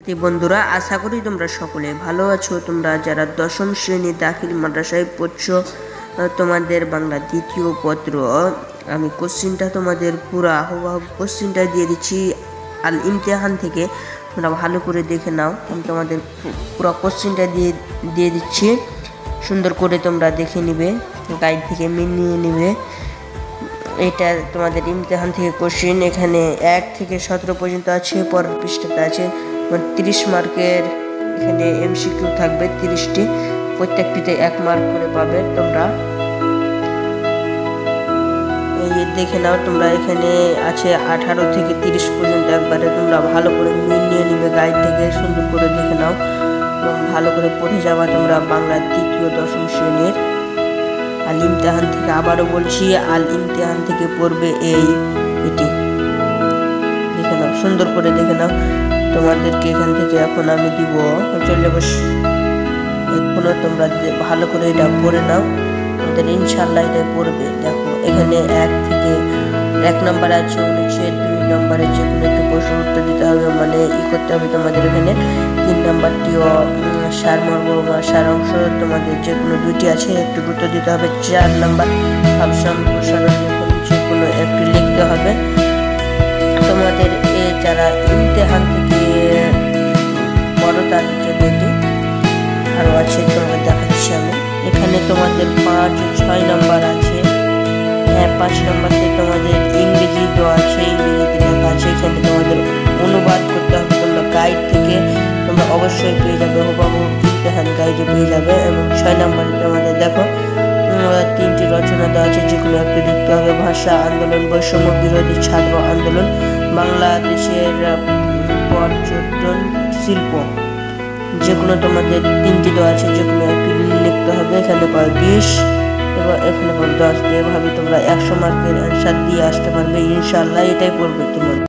বন্ধুরা, আশা করি তোমরা সকলে ভালো আছো। তোমরা যারা দশম শ্রেণী দাখিল মাদ্রাসায় পড়ছো, তোমাদের বাংলা দ্বিতীয় পত্র, আমি কোশ্চিনটা তোমাদের পুরা হুবহু কোশ্চিনটা দিয়ে দিচ্ছি আল ইমতিহান থেকে। তোমরা ভালো করে দেখে নাও। আমি তোমাদের পুরো কোশ্চিনটা দিয়ে দিচ্ছি, সুন্দর করে তোমরা দেখে নিবে, গাইড থেকে মিলিয়ে নিবে। এটা তোমাদের ইমতিহান থেকে কোশ্চিন। এখানে 1 থেকে 17 পর্যন্ত আছে। পরের পৃষ্ঠাতে আছে 30 মার্কের। এখানে এমসিকিউ থাকবে 30টি, প্রত্যেকটিতে 1 মার্ক করে পাবে। তোমরা এই দেখে নাও। তোমরা এখানে আছে 18 থেকে 30 পর্যন্ত। একবারে তোমরা ভালো করে মিলিয়ে নিবে, গাইড থেকে সুন্দর করে দেখে নাও এবং ভালো করে পড়ে যাবা তোমরা বাংলা দ্বিতীয় দশম শ্রেণীর আল ইমতিহান থেকে। আবারও বলছি, আল ইমতিহান থেকে পড়বে এটি দেখে নাও, সুন্দর করে দেখে নাও। তোমাদেরকে এখান থেকে এখন আমি দিব, চলে বস। এখনো তোমরা ভালো করে এটা পড়ে নাও, তোমাদের ইনশাল্লাহ এটা পড়বে। দেখো এখানে 1 নম্বর আছে, 2 নম্বরে যে কোনো একটি প্রশ্ন উত্তর দিতে হবে, মানে করতে হবে তোমাদের। এখানে 3 নম্বরটিও সারমর্ম বা সারাংশ, তোমাদের যে কোনো 2টি আছে, একটু উত্তর দিতে হবে। 4 নম্বর ভাবসাম প্রসারণ, যে কোনো একটি লিখতে হবে। তোমাদের যারা ইমতিহান থেকে বড় তাদের জন্য এটি আরও আছে, তোমাদের দেখাচ্ছি আমি। এখানে তোমাদের 5 ও 6 নম্বর আছে। 5 নম্বরতে তোমাদের ইংরেজি দেওয়া আছে, ইংরেজিতে লেখা আছে। এখানে তোমাদের অনুবাদ করতে হবে। তোমরা গাইড থেকে তোমরা অবশ্যই পেয়ে যাবে, হুবহু ইমতিহান গাইডে পেয়ে যাবে। এবং 6 নম্বরে তোমাদের দেখো 3টি রচনা দেওয়া আছে, যেগুলো একটু লিখতে হবে। ভাষা আন্দোলন, বৈষম্য বিরোধী ছাত্র আন্দোলন, বাংলাদেশের পর্যটন শিল্প, যেগুলো তোমাদের 3টি দেওয়া আছে, যেগুলো একটু লিখতে হবে। এখানে 20 এবং এখানে 10। এভাবে তোমরা 100 মার্কের অ্যান্সার দিয়ে আসতে পারবে ইনশাল্লাহ। এটাই পড়বে তোমার।